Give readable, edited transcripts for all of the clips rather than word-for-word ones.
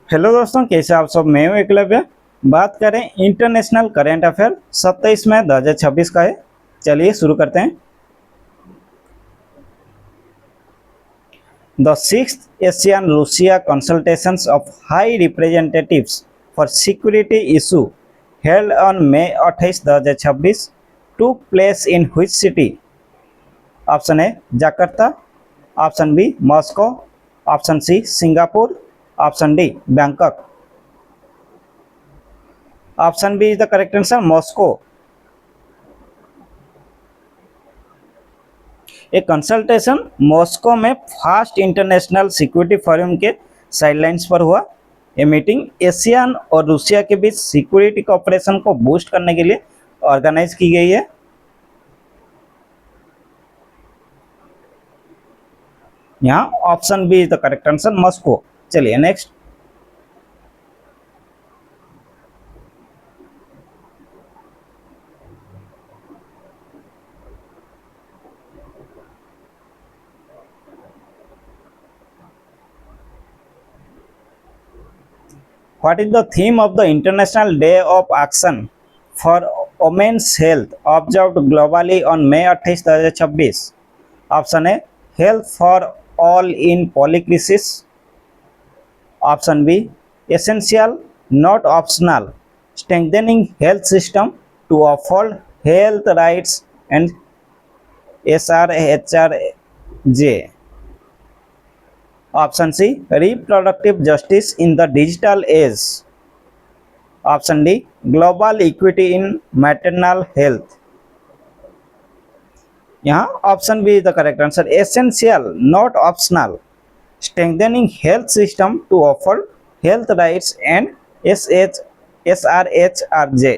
Hello दोस्तों, कैसे आप सब। मैं हूं एकलव्य। बात करें इंटरनेशनल करेंट अफेयर 27 मई 2026 का है। चलिए शुरू करते हैं। The sixth Asian Russia consultations of high representatives for security issue held on May 28 2026 took place in which city. Option A Jakarta, option B Moscow, option C Singapore, option D Bangkok. Option B is the correct answer, Moscow. एक consultation Moscow में first international security forum के sidelines पर हुआ। ये meeting Asian और Russia के बीच security cooperation को बूस्ट करने के लिए ऑर्गेनाइज की गई है। यहाँ option B is the correct answer, Moscow. चलिए next. What is the theme of the International Day of Action for Women's Health observed globally on May 28, 2026? Option A health for all in polycrisis, option B essential not optional strengthening health system to uphold health rights and SRHRJ, option C reproductive justice in the digital age, option D global equity in maternal health. यहाँ option B is the correct answer, essential not optional strengthening health system to offer health rights and SRHRJ।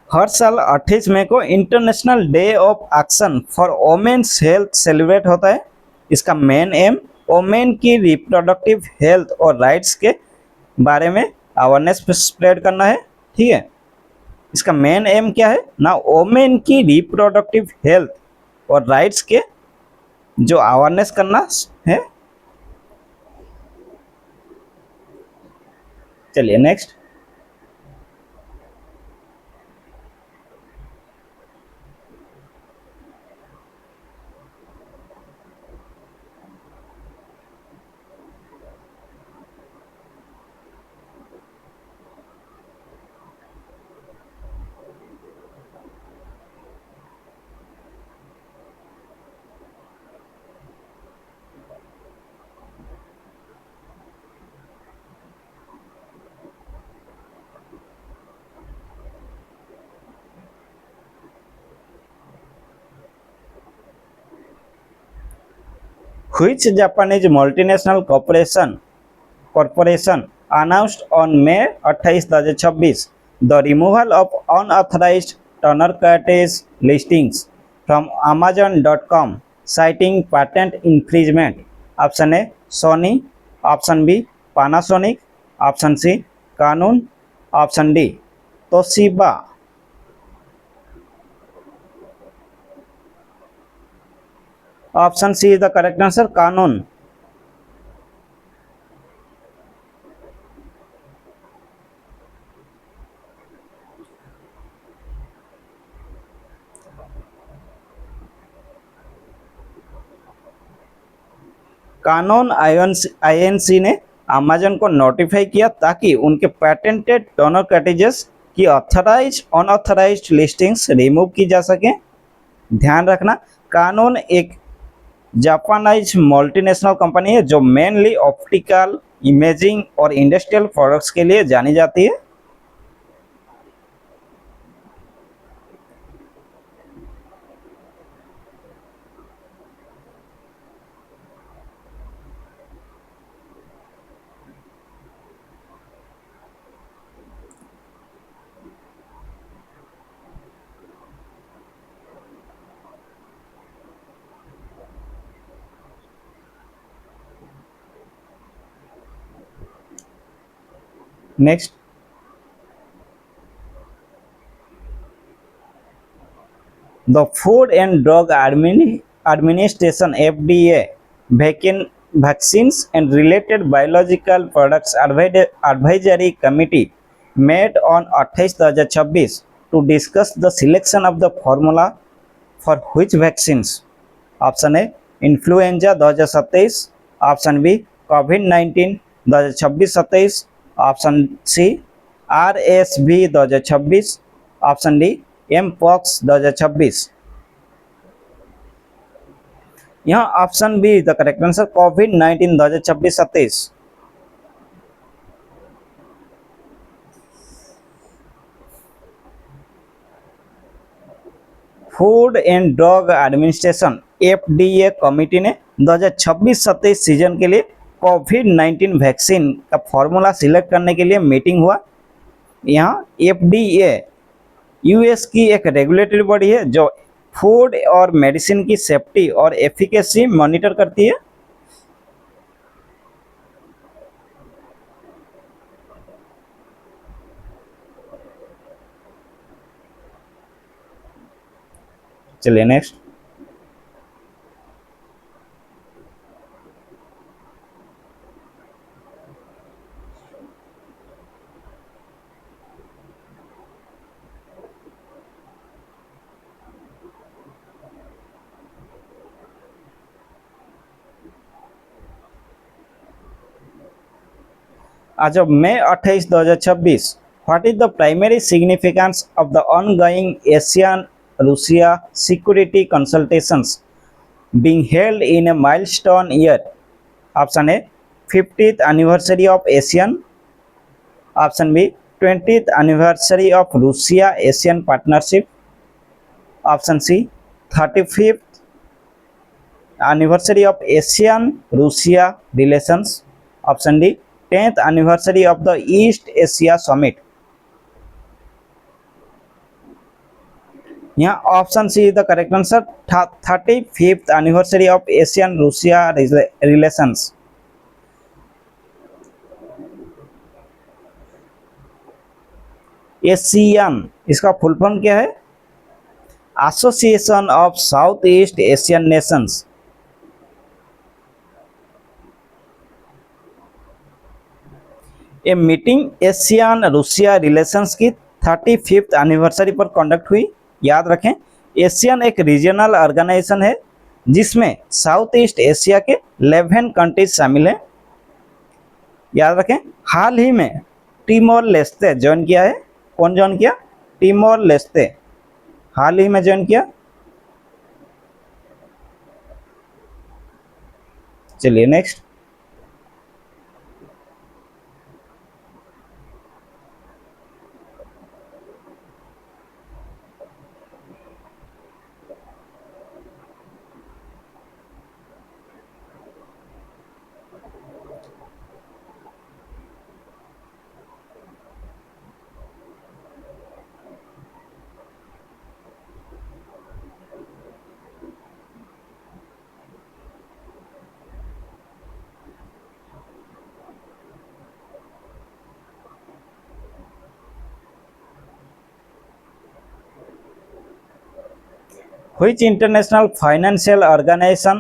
हर साल 28 मई को international day of action for women's health celebrate होता है। इसका main M women की reproductive health और rights के बारे में अवेयरनेस स्प्रेड करना है। ठीक है, इसका मेन एम क्या है ना, वोमेन की रिप्रोडक्टिव हेल्थ और राइट्स के जो अवेयरनेस करना है। चलिए next. Which Japanese multinational corporation announced on May 28, 2026 the removal of unauthorized tuner cartridge listings from Amazon.com citing patent infringement? Option A Sony, option B Panasonic, option C Canon, option D Toshiba। Option C is the correct answer, Canon. Canon INC ने Amazon को notify किया ताकि उनके patented toner cartridges की unauthorised listings remove की जा सके। ध्यान रखना, कानून एक जापानाइज मल्टीनेशनल कंपनी है जो मेनली ऑप्टिकल इमेजिंग और इंडस्ट्रियल प्रोडक्ट्स के लिए जानी जाती है। Next, the food and Drug Administration FDA vaccines and related biological products advisory committee met on 28/2026 to discuss the selection of the formula for which vaccines. Option A influenza 2027, option B कोविड-19 2026-27, option C RSV 2026, option D mpox 2026। यहाँ option B the correct answer कोविड-19 2026-27। Food and Drug Administration FDA committee ने 2026-27 season के लिए कोविड-19 vaccine का formula select करने के लिए मीटिंग हुआ। यहाँ FDA यूएस की एक रेगुलेटरी बॉडी है जो फूड और मेडिसिन की सेफ्टी और एफिकेसी मॉनिटर करती है। चलिए next, as of May 28, 2026, what is the primary significance of the ongoing ASEAN-Russia security consultations being held in a milestone year? Option A 50th anniversary of ASEAN, option B 20th anniversary of Russia-ASEAN partnership, option C 35th anniversary of ASEAN-Russia relations, option D 10th anniversary of the East Asia Summit। यहाँ option C the correct answer 35th anniversary of Asian Russia relations. Asian इसका full form क्या है? Association of south east Asian Nations. ये meeting Asian Russia relations की 35th anniversary पर conduct हुई। याद रखें, एशियन एक रीजनल ऑर्गेनाइजेशन है जिसमें साउथ ईस्ट एशिया के 11 कंट्रीज शामिल हैं। याद रखें, हाल ही में टिमोर लेस्ते ज्वाइन किया है। कौन ज्वाइन किया? टिमोर लेस्ते हाल ही में ज्वाइन किया। चलिए next, which international financial organization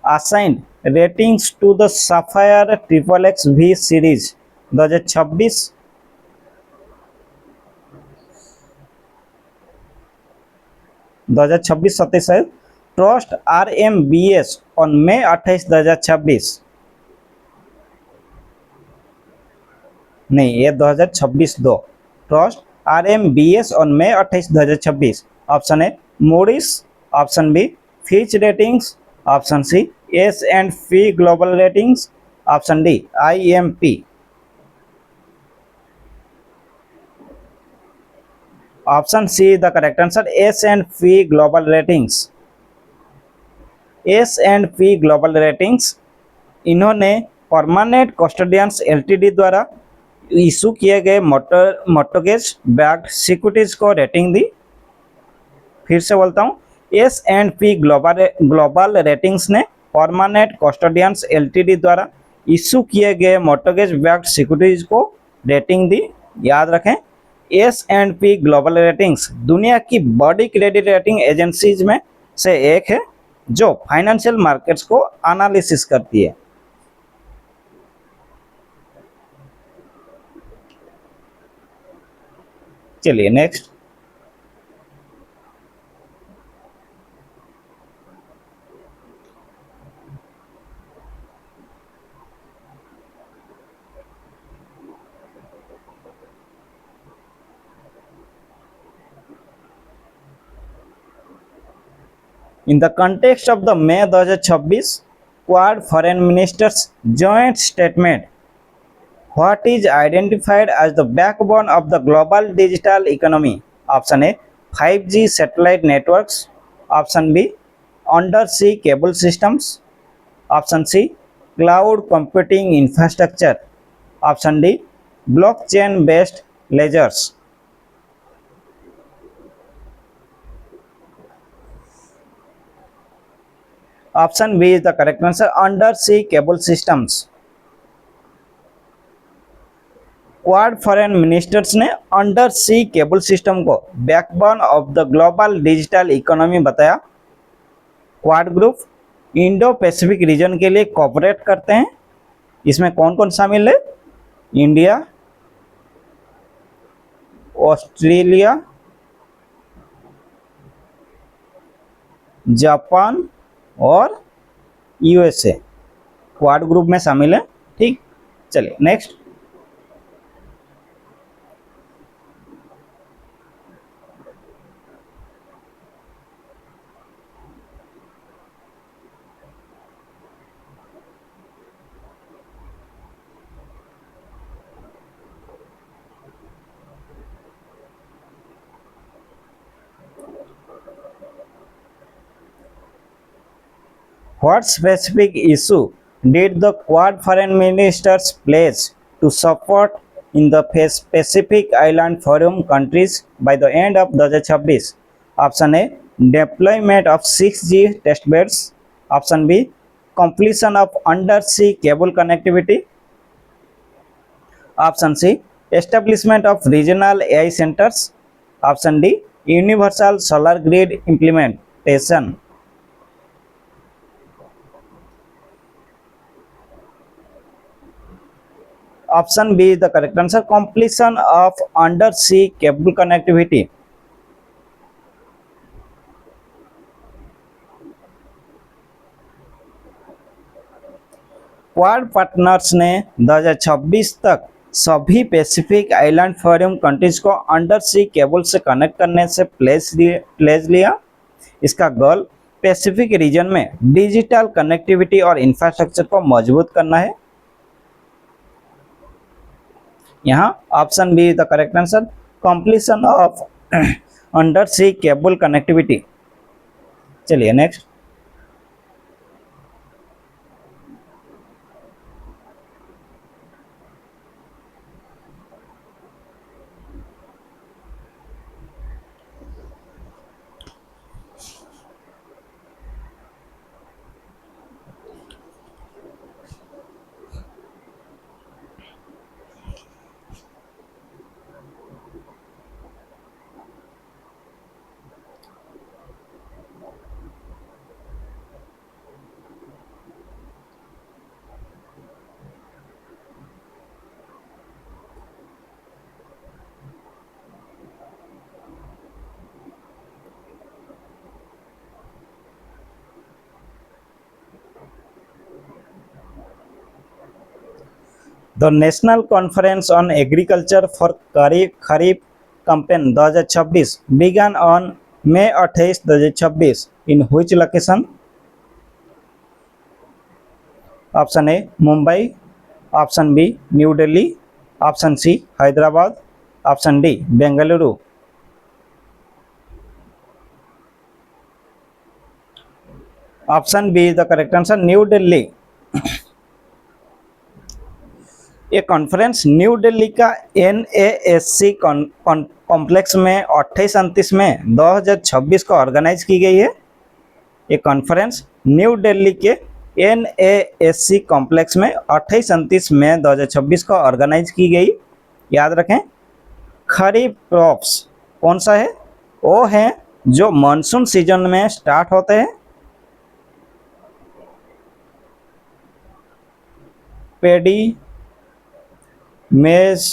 assigned ratings to the Sapphire XXX V series 2026? Trust RMBS on May 28, 2026। नहीं, ये 2026 दो। Trust RMBS on May 28, 2026। Option A Moody's, option B Fitch ratings, option C S&P global ratings, option D IMP। Option C the correct answer S&P global ratings. S&P global ratings इन्होंने permanent custodians LTD द्वारा issue किए गए mortgage backed securities को rating दी। फिर से बोलता हूँ, S&P ग्लोबल रेटिंग्स ने परमानेंट कस्टोडियंस LTD द्वारा इशू किए गए मॉर्टगेज बैक्ड सिक्योरिटीज को रेटिंग दी। याद रखें, S&P ग्लोबल रेटिंग्स दुनिया की बड़ी क्रेडिट रेटिंग एजेंसीज में से एक है जो फाइनेंशियल मार्केट्स को एनालिसिस करती है। चलिए next. In the context of the May 2026 Quad Foreign Ministers Joint Statement, what is identified as the backbone of the global digital economy? Option A, 5G satellite networks. Option B, undersea cable systems. Option C, cloud computing infrastructure. Option D, blockchain based ledgers. Option B is the correct answer, undersea cable systems. Quad foreign ministers ने undersea cable system को backbone of the global digital economy बताया। Quad group Indo Pacific region के लिए cooperate करते हैं। इसमें कौन कौन शामिल है? इंडिया, ऑस्ट्रेलिया, जापान और यूएसए क्वाड ग्रुप में शामिल है। ठीक, चलिए next. What specific issue did the Quad foreign ministers pledge to support in the Pacific Island Forum countries by the end of 2026? Option A, deployment of 6G test beds. Option B, completion of undersea cable connectivity. Option C, establishment of regional AI centers. Option D, universal solar grid implementation. Option B is the correct answer, completion of undersea cable connectivity. Quad partners ने 2026 तक सभी Pacific island forum countries को undersea cable से connect करने से pledge लिया। इसका goal Pacific region में डिजिटल कनेक्टिविटी और इंफ्रास्ट्रक्चर को मजबूत करना है। यहाँ option B is the correct answer, completion of undersea cable connectivity. चलिए next. The National Conference on Agriculture for Kharif campaign 2026 began on May 28, 2026 in which location? Option A, Mumbai. Option B, New Delhi. Option C, Hyderabad. Option D, Bengaluru. Option B is the correct answer, New Delhi. ये conference new Delhi का NASC complex में 28-29 में 2026 को organise की गई है। ये conference new Delhi के NASC कॉम्प्लेक्स में 28-29 मई 2026 को ऑर्गेनाइज की गई। याद रखें। खरीफ क्रॉप्स कौन सा है? वो है जो मानसून सीजन में स्टार्ट होते हैं। पेडी, मेज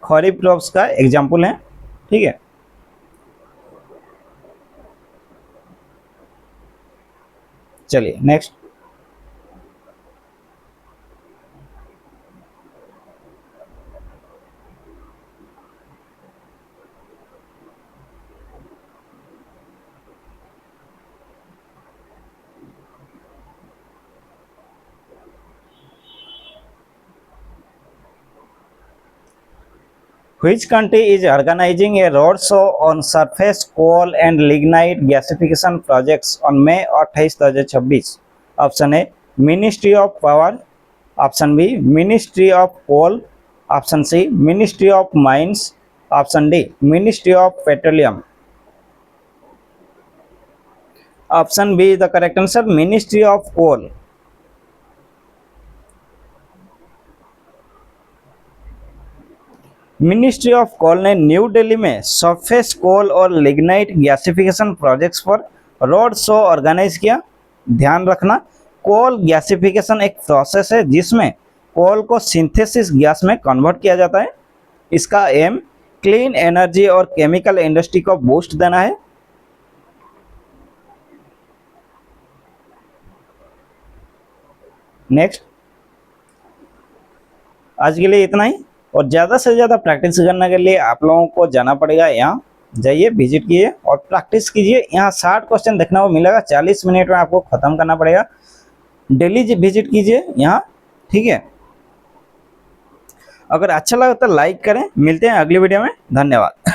खरीफ क्रॉप्स का एग्जाम्पल है। ठीक है, चलिए next. Which country is organizing a road show on surface coal and lignite gasification projects on May 28, 2026? Option A ministry of power, option B ministry of coal, option C ministry of mines, option D ministry of petroleum. Option B the correct answer, ministry of coal. Ministry of coal ने New Delhi में surface coal और lignite gasification projects पर road show organise किया। ध्यान रखना, coal gasification एक process है जिसमें कोल को सिंथेसिस गैस में कन्वर्ट किया जाता है। इसका एम क्लीन एनर्जी और केमिकल इंडस्ट्री को बूस्ट देना है। नेक्स्ट, आज के लिए इतना ही, और ज़्यादा से ज़्यादा प्रैक्टिस करने के लिए आप लोगों को जाना पड़ेगा, यहाँ जाइए, विजिट कीजिए और प्रैक्टिस कीजिए। यहाँ 60 क्वेश्चन देखने को मिलेगा, 40 मिनट में आपको ख़त्म करना पड़ेगा। डेली विजिट कीजिए यहाँ, ठीक है। अगर अच्छा लगा तो लाइक करें। मिलते हैं अगली वीडियो में, धन्यवाद।